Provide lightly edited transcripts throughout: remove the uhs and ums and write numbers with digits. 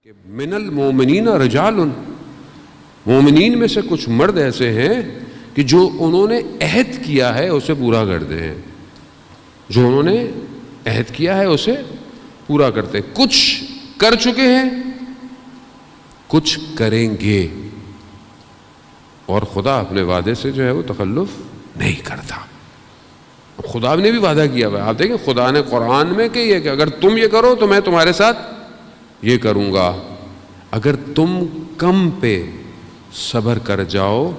کہ من المومنین رجال، مومنین میں سے کچھ مرد ایسے ہیں کہ جو انہوں نے عہد کیا ہے اسے پورا کرتے ہیں، جو انہوں نے عہد کیا ہے اسے پورا کرتے ہیں۔ کچھ کر چکے ہیں، کچھ کریں گے، اور خدا اپنے وعدے سے جو ہے وہ تخلف نہیں کرتا۔ خدا نے بھی وعدہ کیا ہوا ہے، آپ دیکھیں خدا نے قرآن میں کہ یہ کہ اگر تم یہ کرو تو میں تمہارے ساتھ یہ کروں گا، اگر تم کم پہ صبر کر جاؤ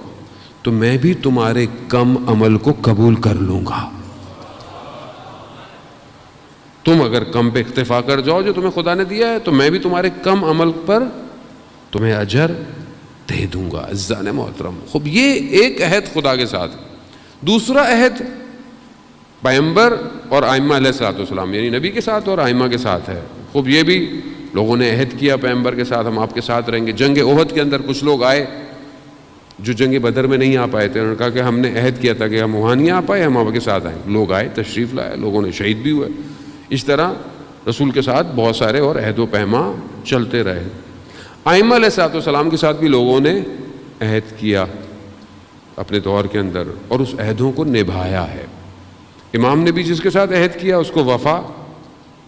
تو میں بھی تمہارے کم عمل کو قبول کر لوں گا۔ تم اگر کم پہ اکتفا کر جاؤ جو تمہیں خدا نے دیا ہے تو میں بھی تمہارے کم عمل پر تمہیں اجر دے دوں گا۔ عزیزان محترم، خوب یہ ایک عہد خدا کے ساتھ۔ دوسرا عہد پیغمبر اور ائمہ علیہ السلام یعنی نبی کے ساتھ اور ائمہ کے ساتھ ہے۔ خوب یہ بھی لوگوں نے عہد کیا پیغمبر کے ساتھ، ہم آپ کے ساتھ رہیں گے۔ جنگ احد کے اندر کچھ لوگ آئے جو جنگ بدر میں نہیں آ پائے تھے، انہوں نے کہا کہ ہم نے عہد کیا تھا کہ ہم وہاں نہیں آ پائے، ہم آپ کے ساتھ آئیں۔ لوگ آئے، تشریف لائے، لوگوں نے شہید بھی ہوئے۔ اس طرح رسول کے ساتھ بہت سارے اور عہد و پیما چلتے رہے۔ ائمہ علیہ السلام کے ساتھ بھی لوگوں نے عہد کیا اپنے دور کے اندر، اور اس عہدوں کو نبھایا ہے۔ امام نے بھی جس کے ساتھ عہد کیا اس کو وفا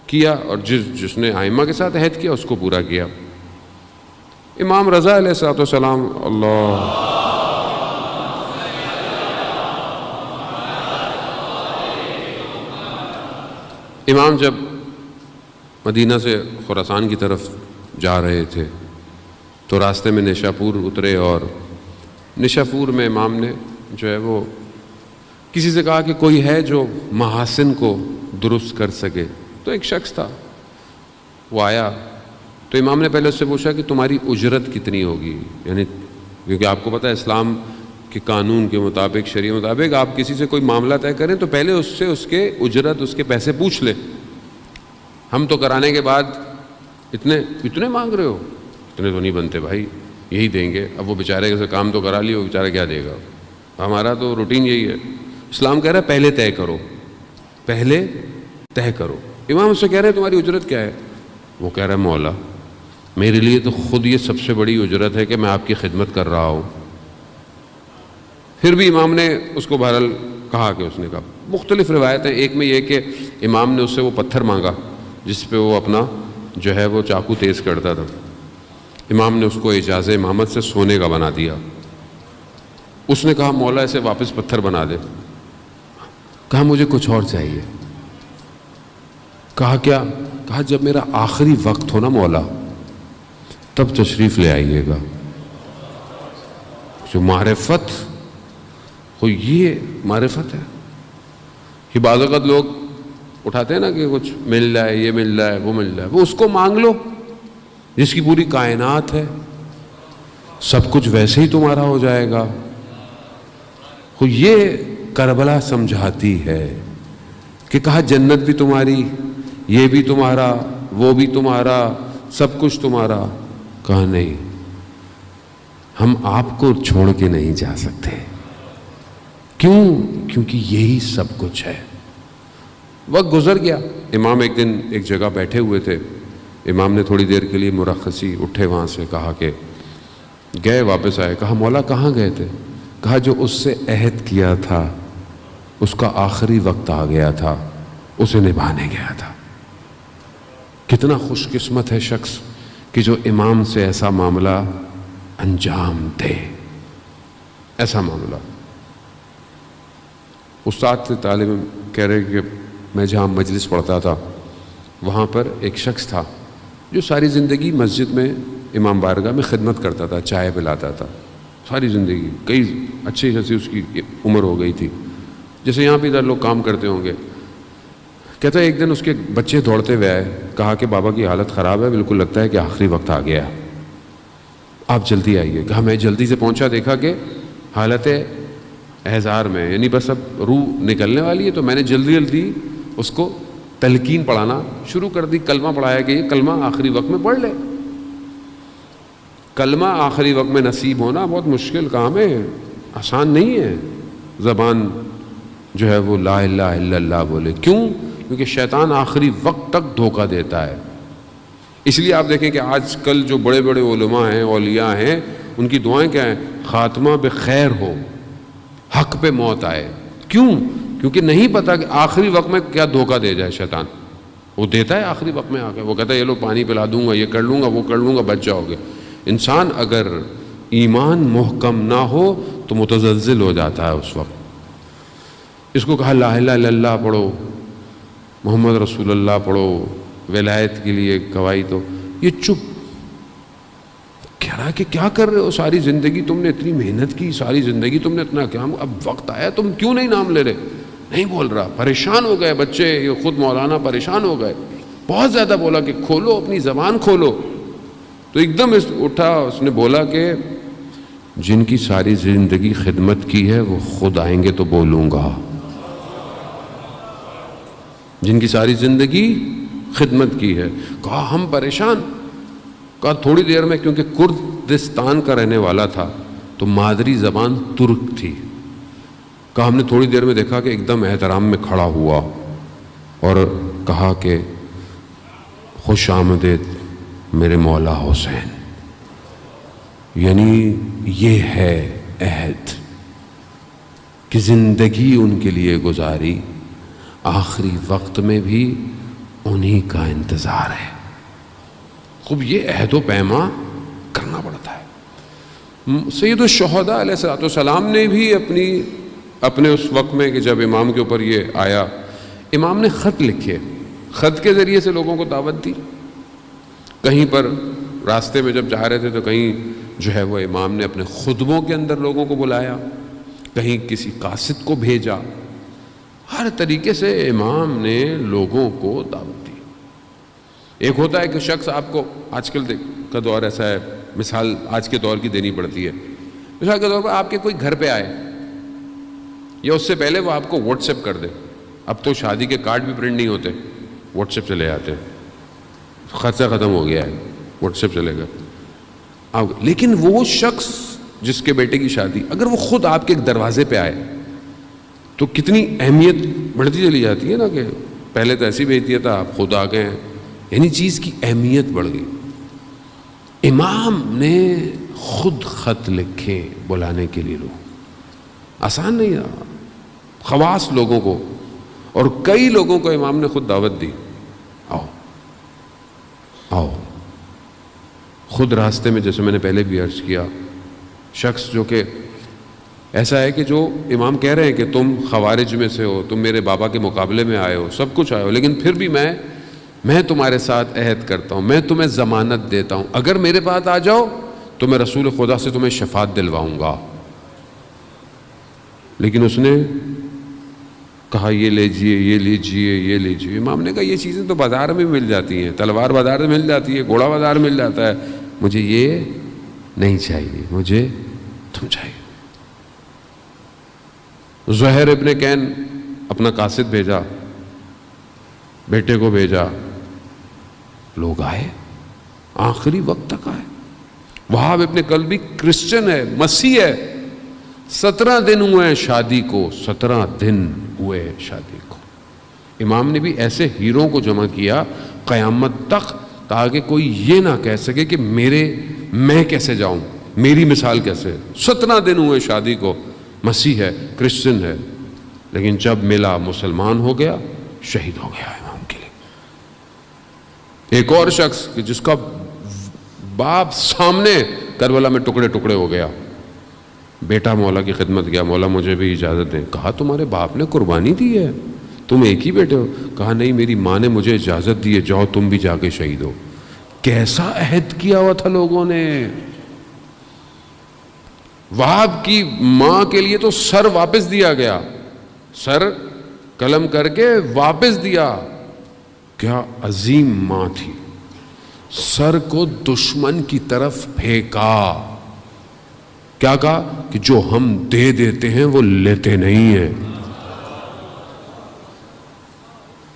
کیا، اور جس نے ائمہ کے ساتھ عہد کیا اس کو پورا کیا۔ امام رضا علیہ السلام، اللہ امام جب مدینہ سے خراسان کی طرف جا رہے تھے تو راستے میں نشاپور اترے، اور نشاپور میں امام نے جو ہے وہ کسی سے کہا کہ کوئی ہے جو محاسن کو درست کر سکے، تو ایک شخص تھا، وہ آیا تو امام نے پہلے اس سے پوچھا کہ تمہاری اجرت کتنی ہوگی، یعنی کیونکہ آپ کو پتہ ہے اسلام کے قانون کے مطابق، شریعت مطابق آپ کسی سے کوئی معاملہ طے کریں تو پہلے اس سے اس کے اجرت، اس کے پیسے پوچھ لیں۔ ہم تو کرانے کے بعد اتنے مانگ رہے ہو، اتنے تو نہیں بنتے بھائی، یہی دیں گے۔ اب وہ بیچارے سے کام تو کرا لی، وہ بیچارہ کیا دے گا؟ ہمارا تو روٹین یہی ہے۔ اسلام کہہ رہا ہے پہلے طے کرو، پہلے طے کرو۔ امام اس سے کہہ رہے ہیں تمہاری اجرت کیا ہے؟ وہ کہہ رہا ہے مولا میرے لیے تو خود یہ سب سے بڑی اجرت ہے کہ میں آپ کی خدمت کر رہا ہوں۔ پھر بھی امام نے اس کو بہرحال کہا کہ اس نے کہا، مختلف روایتیں، ایک میں یہ کہ امام نے اس سے وہ پتھر مانگا جس پہ وہ اپنا جو ہے وہ چاقو تیز کرتا تھا، امام نے اس کو اعجاز امامت سے سونے کا بنا دیا۔ اس نے کہا مولا اسے واپس پتھر بنا دے۔ کہا مجھے کچھ اور چاہیے۔ کہا کیا؟ کہا جب میرا آخری وقت ہو نا مولا تب تشریف لے آئیے گا۔ جو معرفت ہو، یہ معرفت ہے۔ یہ بعض اوقات لوگ اٹھاتے ہیں نا کہ کچھ مل رہا ہے، یہ مل رہا ہے، وہ مل رہا ہے، وہ اس کو مانگ لو جس کی پوری کائنات ہے، سب کچھ ویسے ہی تمہارا ہو جائے گا۔ یہ کربلا سمجھاتی ہے کہ کہا جنت بھی تمہاری، یہ بھی تمہارا، وہ بھی تمہارا، سب کچھ تمہارا۔ کہا نہیں، ہم آپ کو چھوڑ کے نہیں جا سکتے۔ کیوں؟ کیونکہ یہی سب کچھ ہے۔ وقت گزر گیا، امام ایک دن ایک جگہ بیٹھے ہوئے تھے، امام نے تھوڑی دیر کے لیے مرخصی اٹھے وہاں سے، کہا کہ گئے، واپس آئے۔ کہا مولا کہاں گئے تھے؟ کہا جو اس سے عہد کیا تھا اس کا آخری وقت آ گیا تھا، اسے نبھانے گیا تھا۔ کتنا خوش قسمت ہے شخص کہ جو امام سے ایسا معاملہ انجام دے، ایسا معاملہ۔ استاد سے طالب کہہ رہے کہ میں جہاں مجلس پڑھتا تھا وہاں پر ایک شخص تھا جو ساری زندگی مسجد میں امام بارگاہ میں خدمت کرتا تھا، چائے پلاتا تھا ساری زندگی، کئی اچھی خاصی اس کی عمر ہو گئی تھی، جیسے یہاں پہ ادھر لوگ کام کرتے ہوں گے۔ کہتا ہے ایک دن اس کے بچے دوڑتے ہوئے آئے، کہا کہ بابا کی حالت خراب ہے، بالکل لگتا ہے کہ آخری وقت آ گیا، آپ جلدی آئیے۔ کہا میں جلدی سے پہنچا، دیکھا کہ حالت احزار میں، یعنی بس اب روح نکلنے والی ہے، تو میں نے جلدی جلدی اس کو تلقین پڑھانا شروع کر دی، کلمہ پڑھایا کہ یہ کلمہ آخری وقت میں پڑھ لے۔ کلمہ آخری وقت میں نصیب ہونا بہت مشکل کام ہے، آسان نہیں ہے۔ زبان جو ہے وہ لا الہ الا اللہ بولے، کیوں؟ کیونکہ شیطان آخری وقت تک دھوکہ دیتا ہے۔ اس لیے آپ دیکھیں کہ آج کل جو بڑے بڑے علماء ہیں، اولیاء ہیں، ان کی دعائیں کیا ہیں؟ خاتمہ بخیر ہو، حق پہ موت آئے. کیوں؟ کیونکہ نہیں پتا کہ آخری وقت میں کیا دھوکہ دے جائے شیطان. وہ دیتا ہے آخری وقت میں آ کے، وہ کہتا ہے یہ لو پانی پلا دوں گا، یہ کر لوں گا، وہ کر لوں گا، بچ جاؤ گے. انسان اگر ایمان محکم نہ ہو تو متزلزل ہو جاتا ہے اس وقت. اس کو کہا لا الہ الا اللہ پڑھو، محمد رسول اللہ پڑھو، ولایت کے لیے گواہی دو. یہ چپ کہہ رہا کہ کیا کر رہے ہو؟ ساری زندگی تم نے اتنی محنت کی، ساری زندگی تم نے اتنا کیا، اب وقت آیا تم کیوں نہیں نام لے رہے؟ نہیں بول رہا. پریشان ہو گئے بچے، یہ خود مولانا پریشان ہو گئے. بہت زیادہ بولا کہ کھولو اپنی زبان کھولو. تو ایک دم اٹھا، اس نے بولا کہ جن کی ساری زندگی خدمت کی ہے وہ خود آئیں گے تو بولوں گا. جن کی ساری زندگی خدمت کی ہے. کہا ہم پریشان. کہا تھوڑی دیر میں، کیونکہ کردستان کا رہنے والا تھا تو مادری زبان ترک تھی. کہا ہم نے تھوڑی دیر میں دیکھا کہ ایک دم احترام میں کھڑا ہوا اور کہا کہ خوش آمدید میرے مولا حسین. یعنی یہ ہے عہد کہ زندگی ان کے لیے گزاری، آخری وقت میں بھی انہی کا انتظار ہے. خوب یہ عہد و پیما کرنا پڑتا ہے. سید الشہداء علیہ الصلوۃ والسلام نے بھی اپنے اس وقت میں کہ جب امام کے اوپر یہ آیا، امام نے خط لکھے، خط کے ذریعے سے لوگوں کو دعوت دی. کہیں پر راستے میں جب جا رہے تھے تو کہیں جو ہے وہ امام نے اپنے خطبوں کے اندر لوگوں کو بلایا، کہیں کسی قاصد کو بھیجا. ہر طریقے سے امام نے لوگوں کو دعوت دی. ایک ہوتا ہے کہ شخص آپ کو، آج کل کا دور ایسا ہے، مثال آج کے دور کی دینی پڑتی ہے. مثال کے طور پر آپ کے کوئی گھر پہ آئے یا اس سے پہلے وہ آپ کو واٹس ایپ کر دے. اب تو شادی کے کارڈ بھی پرنٹ نہیں ہوتے، واٹس ایپ چلے جاتے ہیں. خرچہ ختم ہو گیا ہے، واٹس ایپ چلے گا. لیکن وہ شخص جس کے بیٹے کی شادی، اگر وہ خود آپ کے ایک دروازے پہ آئے تو کتنی اہمیت بڑھتی چلی جاتی ہے نا، کہ پہلے تو ایسی بھیجتی تھا، آپ خود آ گئے ہیں، یعنی چیز کی اہمیت بڑھ گئی. امام نے خود خط لکھے بلانے کے لیے. لوگ آسان نہیں تھا، خواص لوگوں کو، اور کئی لوگوں کو امام نے خود دعوت دی. آؤ آؤ. خود راستے میں، جیسے میں نے پہلے بھی عرض کیا، شخص جو کہ ایسا ہے کہ جو امام کہہ رہے ہیں کہ تم خوارج میں سے ہو، تم میرے بابا کے مقابلے میں آئے ہو، سب کچھ آئے ہو، لیکن پھر بھی میں تمہارے ساتھ عہد کرتا ہوں، میں تمہیں ضمانت دیتا ہوں، اگر میرے پاس آ جاؤ تو میں رسول خدا سے تمہیں شفاعت دلواؤں گا. لیکن اس نے کہا یہ لیجئے، یہ لیجئے، یہ لیجئے. امام نے کہا یہ چیزیں تو بازار میں مل جاتی ہیں، تلوار بازار میں مل جاتی ہے، گھوڑا بازار مل جاتا ہے، مجھے یہ نہیں چاہیے، مجھے تم چاہیے. زہر ابن کین اپنا قاصد بھیجا، بیٹے کو بھیجا، لوگ آئے، آخری وقت تک آئے. وہاب ابن کلبی کرسچن ہے، مسیح ہے. 17 دن ہوئے ہیں شادی کو، 17 دن ہوئے شادی کو. امام نے بھی ایسے ہیروں کو جمع کیا قیامت تک، تاکہ کوئی یہ نہ کہہ سکے کہ میں کیسے جاؤں، میری مثال کیسے. 17 دن ہوئے شادی کو. مسیح ہے، کرسچن ہے، لیکن جب ملا مسلمان ہو گیا، شہید ہو گیا امام کے لیے. ایک اور شخص جس کا باپ سامنے کربلا میں ٹکڑے ٹکڑے ہو گیا، بیٹا مولا کی خدمت گیا، مولا مجھے بھی اجازت دیں. کہا تمہارے باپ نے قربانی دی ہے، تم ایک ہی بیٹے ہو. کہا نہیں، میری ماں نے مجھے اجازت دی ہے، جاؤ تم بھی جا کے شہید ہو. کیسا عہد کیا ہوا تھا لوگوں نے. وہاب کی ماں کے لیے تو سر واپس دیا گیا، سر قلم کر کے واپس دیا. کیا عظیم ماں تھی. سر کو دشمن کی طرف پھینکا. کیا کہا کہ جو ہم دے دیتے ہیں وہ لیتے نہیں ہیں.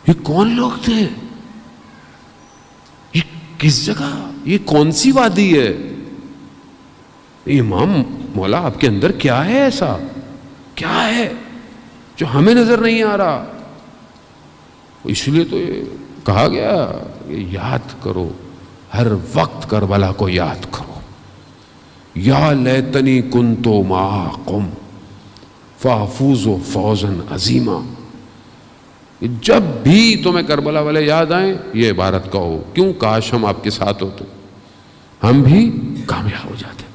یہ کون لوگ تھے؟ یہ کس جگہ، یہ کون سی وادی ہے؟ امام مولا آپ کے اندر کیا ہے، ایسا کیا ہے جو ہمیں نظر نہیں آ رہا؟ اس لیے تو یہ کہا گیا کہ یاد کرو ہر وقت کربلا کو یاد کرو. یا لیتنی کنتو معاکم فافوز فوزا عظیما. جب بھی تمہیں کربلا والے یاد آئیں یہ عبارت کہو, کیوں کاش ہم آپ کے ساتھ ہوتے, ہم بھی کامیاب ہو جاتے.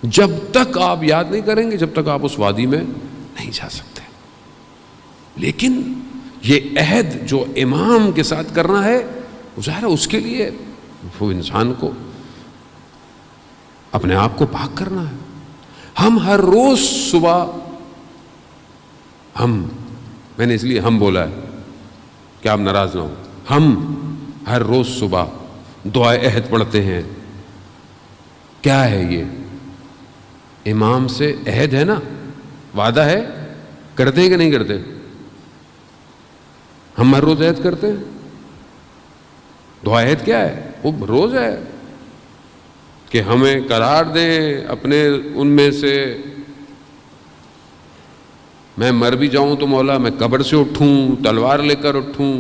جب تک آپ یاد نہیں کریں گے, جب تک آپ اس وادی میں نہیں جا سکتے. لیکن یہ عہد جو امام کے ساتھ کرنا ہے, ظاہر اس کے لیے وہ انسان کو اپنے آپ کو پاک کرنا ہے. ہم ہر روز صبح, میں نے اس لیے ہم بولا ہے کہ آپ ناراض نہ ہو, ہم ہر روز صبح دعائے عہد پڑھتے ہیں. کیا ہے یہ؟ امام سے عہد ہے نا, وعدہ ہے. کرتے ہیں کہ نہیں کرتے؟ ہم ہر روز عہد کرتے ہیں. دعا عہد کیا ہے؟ وہ روز ہے کہ ہمیں قرار دیں اپنے ان میں سے. میں مر بھی جاؤں تو مولا میں قبر سے اٹھوں, تلوار لے کر اٹھوں.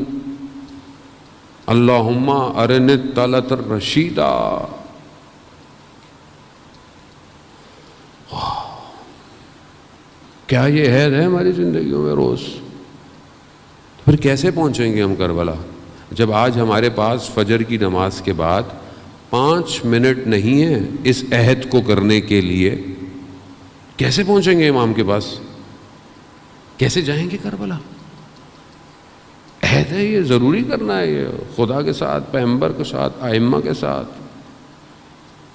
اللہم ارنی الطلعۃ الرشیدہ. کیا یہ عہد ہے ہماری زندگیوں میں روز؟ پھر کیسے پہنچیں گے ہم کربلا جب آج ہمارے پاس فجر کی نماز کے بعد 5 منٹ نہیں ہے اس عہد کو کرنے کے لیے؟ کیسے پہنچیں گے امام کے پاس؟ کیسے جائیں گے کربلا؟ عہد ہے, یہ ضروری کرنا ہے, یہ خدا کے ساتھ, پیغمبر کے ساتھ, ائمہ کے ساتھ.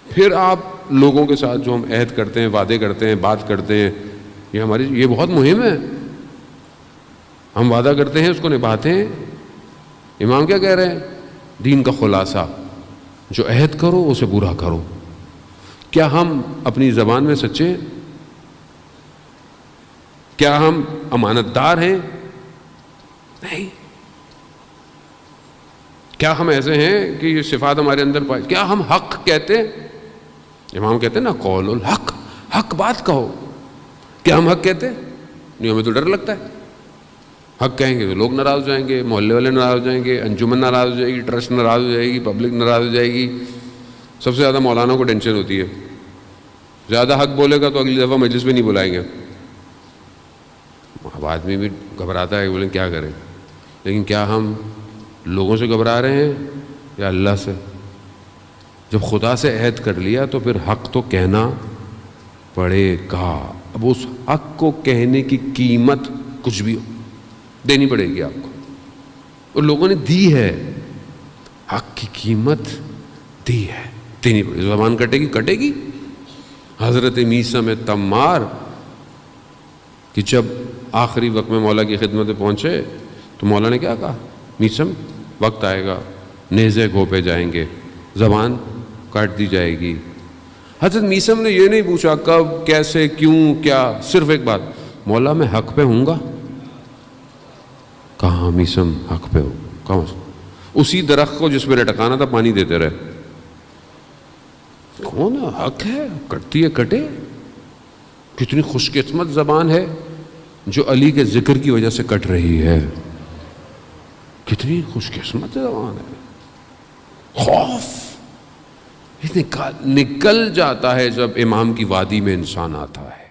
پھر آپ لوگوں کے ساتھ جو ہم عہد کرتے ہیں, وعدے کرتے ہیں, بات کرتے ہیں, یہ بہت مہم ہے. ہم وعدہ کرتے ہیں, اس کو نبھاتے ہیں. امام کیا کہہ رہے ہیں؟ دین کا خلاصہ, جو عہد کرو اسے پورا کرو. کیا ہم اپنی زبان میں سچے ہیں؟ کیا ہم امانت دار ہیں؟ نہیں. کیا ہم ایسے ہیں کہ یہ صفات ہمارے اندر پائے؟ کیا ہم حق کہتے ہیں؟ امام کہتے ہیں نا قول الحق, حق بات کہو. کیا ہم حق کہتے ہیں؟ نہیں, ہمیں تو ڈر لگتا ہے. حق کہیں گے تو لوگ ناراض ہو جائیں گے, محلے والے ناراض ہو جائیں گے, انجمن ناراض ہو جائے گی, ٹرسٹ ناراض ہو جائے گی, پبلک ناراض ہو جائے گی. سب سے زیادہ مولانا کو ٹینشن ہوتی ہے, زیادہ حق بولے گا تو اگلی دفعہ مجلس میں نہیں بلائیں گے. اب آدمی بھی گھبراتا ہے کہ بولیں کیا کریں. لیکن کیا ہم لوگوں سے گھبرا رہے ہیں یا اللہ سے؟ جب خدا سے عہد کر لیا تو پھر حق تو کہنا پڑے گا. اب اس حق کو کہنے کی قیمت کچھ بھی ہو دینی پڑے گی آپ کو, اور لوگوں نے دی ہے. حق کی قیمت دی ہے, دینی پڑے گی. زبان کٹے گی, کٹے گی. حضرت میثم تمار کہ جب آخری وقت میں مولا کی خدمت میں پہنچے تو مولا نے کیا کہا؟ میثم وقت آئے گا, نیزے گھوپے جائیں گے, زبان کاٹ دی جائے گی. حضرت میثم نے یہ نہیں پوچھا کب, کیسے, کیوں, کیا, صرف ایک بات, مولا میں حق پہ ہوں گا. کہاں میثم حق پہ ہو؟ کہاں؟ اسی درخت کو جس میں لٹکانا تھا پانی دیتے رہے. کون حق ہے, کٹتی ہے کٹے. کتنی خوش قسمت زبان ہے جو علی کے ذکر کی وجہ سے کٹ رہی ہے. کتنی خوش قسمت زبان ہے. خوف نکل جاتا ہے جب امام کی وادی میں انسان آتا ہے.